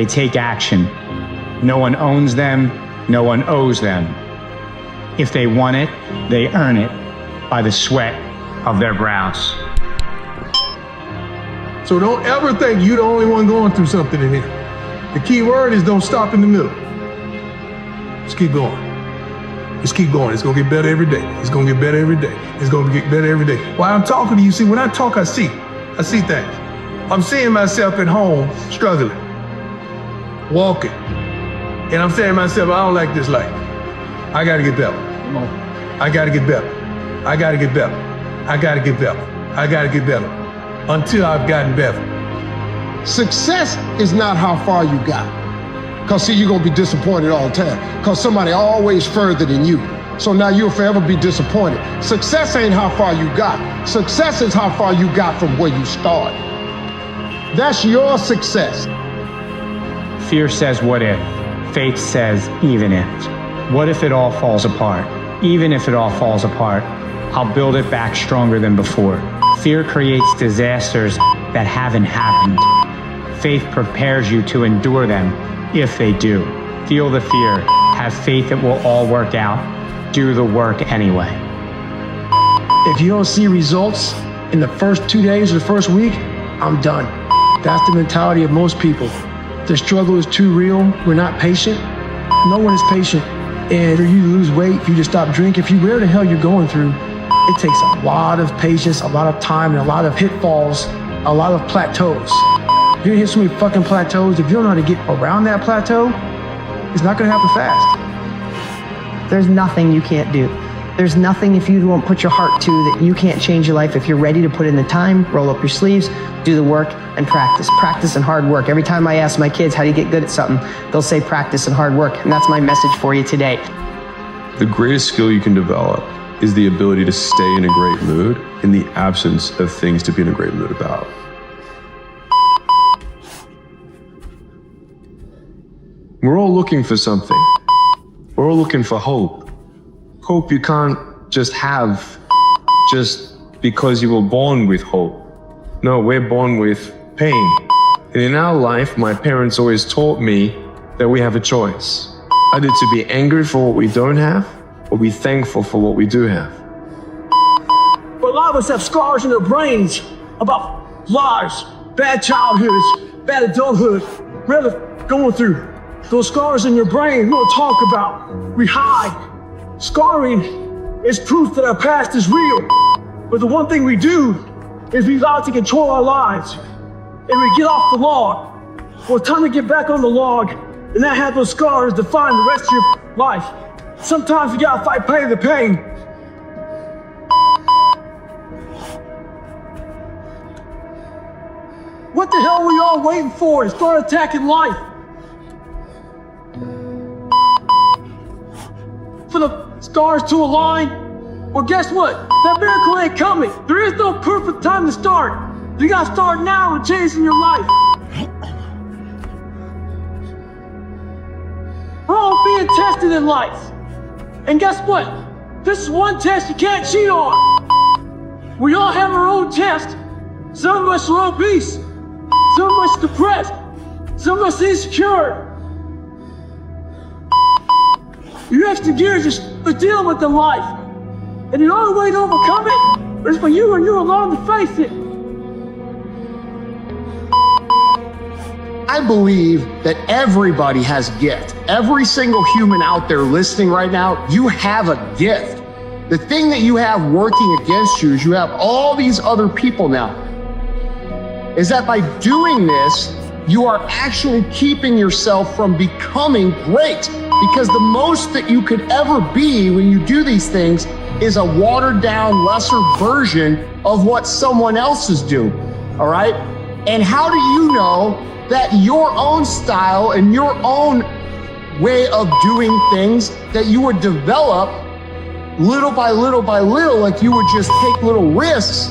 They take action. No one owns them, no one owes them. If they want it, they earn it by the sweat of their brows. So don't ever think you're the only one going through something in here. The key word is don't stop in the middle. Just keep going. Just keep going. It's gonna get better every day. It's gonna get better every day. It's gonna get better every day. While I'm talking to you, see, when I talk, I see things. I'm seeing myself at home struggling, walking. And I'm saying to myself, I don't like this life. I gotta get better. I gotta get better. I gotta get better. I gotta get better. I gotta get better. Until I've gotten better. Success is not how far you got. Because see, you're gonna be disappointed all the time. Because somebody always further than you. So now you'll forever be disappointed. Success ain't how far you got. Success is how far you got from where you started. That's your success. Fear says, what if? Faith says, even if. What if it all falls apart? Even if it all falls apart, I'll build it back stronger than before. Fear creates disasters that haven't happened. Faith prepares you to endure them if they do. Feel the fear. Have faith it will all work out. Do the work anyway. If you don't see results in the first 2 days or the first week, I'm done. That's the mentality of most people. The struggle is too real. We're not patient. No one is patient. And for you to lose weight, for you to stop drinking, if you whatever the hell you're going through, it takes a lot of patience, a lot of time, and a lot of pitfalls, a lot of plateaus. You're gonna hit so many fucking plateaus. If you don't know how to get around that plateau, it's not gonna happen fast. There's nothing you can't do. There's nothing if you won't put your heart to that you can't change your life. If you're ready to put in the time, roll up your sleeves, do the work, and practice. Practice and hard work. Every time I ask my kids, how do you get good at something? They'll say practice and hard work. And that's my message for you today. The greatest skill you can develop is the ability to stay in a great mood in the absence of things to be in a great mood about. We're all looking for something. We're all looking for hope. Hope you can't just have just because you were born with hope. No, we're born with pain. And in our life, my parents always taught me that we have a choice. Either to be angry for what we don't have, or be thankful for what we do have. But a lot of us have scars in our brains about lives, bad childhoods, bad adulthood, whatever going through. Those scars in your brain we don't talk about, we hide. Scarring is proof that our past is real. But the one thing we do is we allow it to control our lives. And we get off the log. Well, it's time to get back on the log and not have those scars define the rest of your life. Sometimes you gotta fight the pain. What the hell are we all waiting for to start attacking life? For the stars to align? Well, guess what? That miracle ain't coming. There is no perfect time to start. You gotta start now and changing your life. We're all being tested in life. And guess what? This is one test you can't cheat on. We all have our own test. Some of us are obese. Some of us depressed. Some of us insecure. Your extra gears are dealing with the life. And the only way to overcome it is for you and you alone to face it. I believe that everybody has a gift. Every single human out there listening right now, you have a gift. The thing that you have working against you is you have all these other people now. Is that by doing this, you are actually keeping yourself from becoming great. Because the most that you could ever be when you do these things is a watered down, lesser version of what someone else is doing, all right? And how do you know that your own style and your own way of doing things that you would develop little by little by little, like you would just take little risks,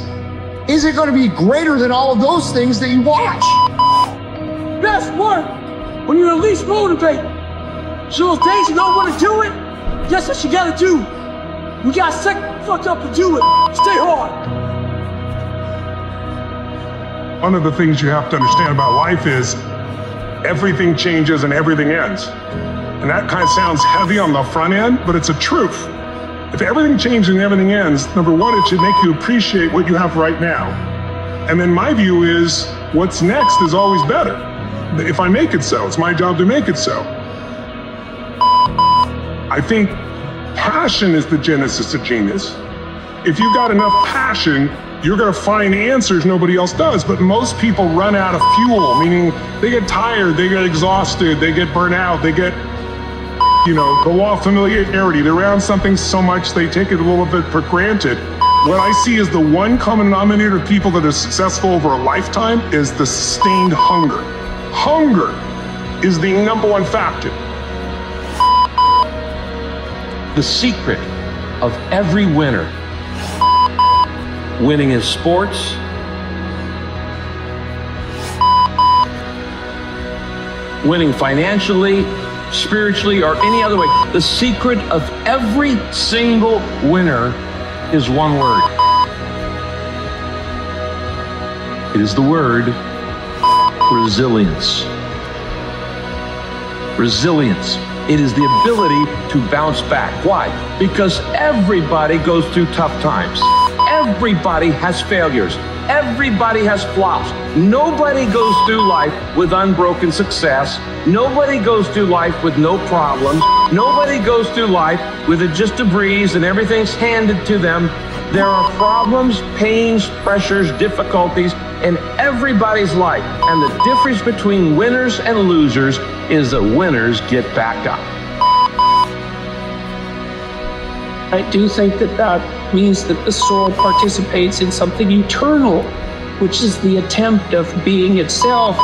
is it gonna be greater than all of those things that you watch? Best work when you're at least motivated. So those days you don't want to do it, guess what you gotta do? You gotta suck the fuck up and do it. Stay hard. One of the things you have to understand about life is everything changes and everything ends. And that kind of sounds heavy on the front end, but it's a truth. If everything changes and everything ends, number one, it should make you appreciate what you have right now. And then my view is, what's next is always better. If I make it so, it's my job to make it so. I think passion is the genesis of genius. If you've got enough passion, you're gonna find answers nobody else does. But most people run out of fuel, meaning they get tired, they get exhausted, they get burnt out, they get, the law of familiarity. They're around something so much they take it a little bit for granted. What I see as the one common denominator of people that are successful over a lifetime is the sustained hunger. Hunger is the number one factor. The secret of every winner, winning in sports, winning financially, spiritually, or any other way, the secret of every single winner is one word. It is the word resilience. Resilience. It is the ability to bounce back. Why? Because everybody goes through tough times. Everybody has failures. Everybody has flops. Nobody goes through life with unbroken success. Nobody goes through life with no problems. Nobody goes through life with it just a breeze and everything's handed to them. There are problems, pains, pressures, difficulties in everybody's life. And the difference between winners and losers is that winners get back up. I do think that means that the soul participates in something eternal, which is the attempt of being itself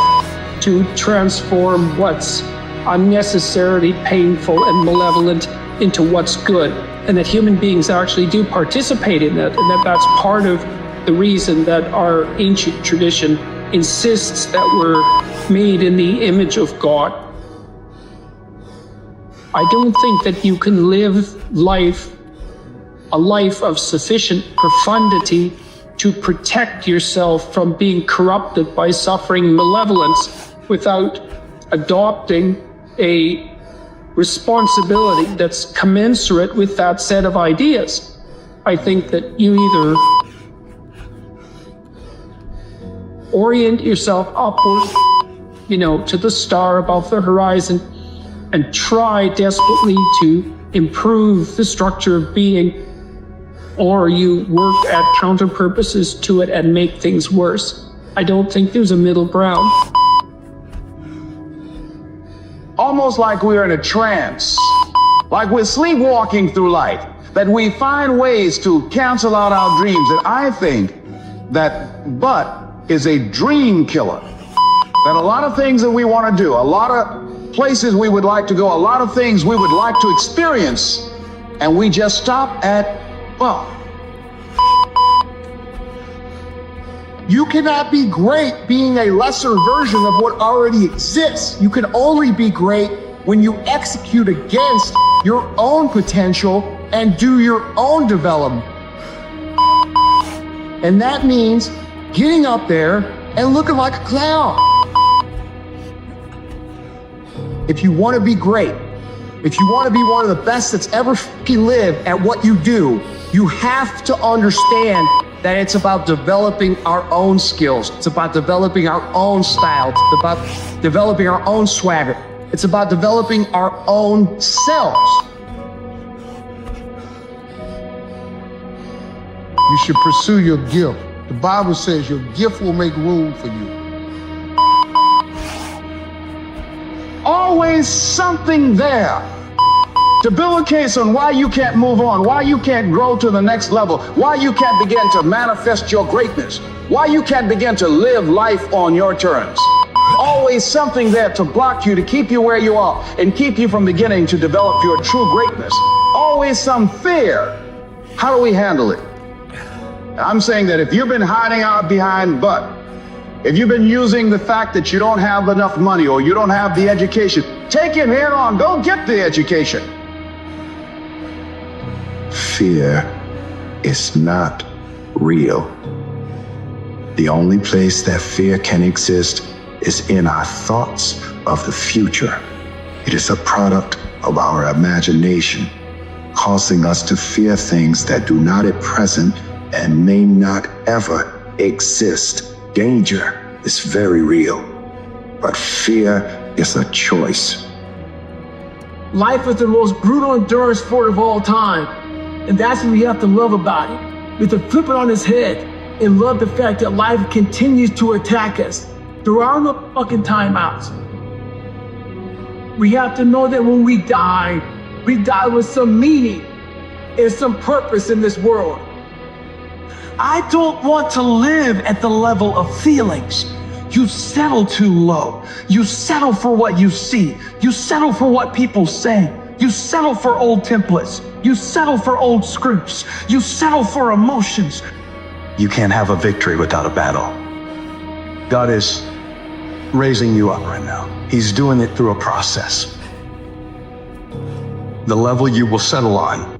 to transform what's unnecessarily painful and malevolent into what's good. And that human beings actually do participate in that, and that's part of the reason that our ancient tradition insists that we're made in the image of God. I don't think that you can live a life of sufficient profundity to protect yourself from being corrupted by suffering malevolence without adopting a responsibility that's commensurate with that set of ideas. I think that you either orient yourself upward, to the star above the horizon, and try desperately to improve the structure of being, or you work at counter purposes to it and make things worse. I don't think there's a middle ground. Almost like we're in a trance, like we're sleepwalking through life, that we find ways to cancel out our dreams. And I think that but is a dream killer. That a lot of things that we want to do, a lot of places we would like to go, a lot of things we would like to experience, and we just stop at but. You cannot be great being a lesser version of what already exists. You can only be great when you execute against your own potential and do your own development. And that means getting up there and looking like a clown. If you want to be great, if you want to be one of the best that's ever lived at what you do, you have to understand that it's about developing our own skills. It's about developing our own style. It's about developing our own swagger. It's about developing our own selves. You should pursue your gift. The Bible says your gift will make room for you. Always something there to build a case on why you can't move on, why you can't grow to the next level, why you can't begin to manifest your greatness, why you can't begin to live life on your terms. Always something there to block you, to keep you where you are, and keep you from beginning to develop your true greatness. Always some fear. How do we handle it? I'm saying that if you've been hiding out behind but, if you've been using the fact that you don't have enough money or you don't have the education, take it head on, go get the education. Fear is not real. The only place that fear can exist is in our thoughts of the future. It is a product of our imagination, causing us to fear things that do not at present and may not ever exist. Danger is very real, but fear is a choice. Life is the most brutal endurance sport of all time. And that's what we have to love about it. We have to flip it on its head and love the fact that life continues to attack us. There are no fucking timeouts. We have to know that when we die with some meaning and some purpose in this world. I don't want to live at the level of feelings. You settle too low. You settle for what you see. You settle for what people say. You settle for old templates. You settle for old scripts. You settle for emotions. You can't have a victory without a battle. God is raising you up right now. He's doing it through a process. The level you will settle on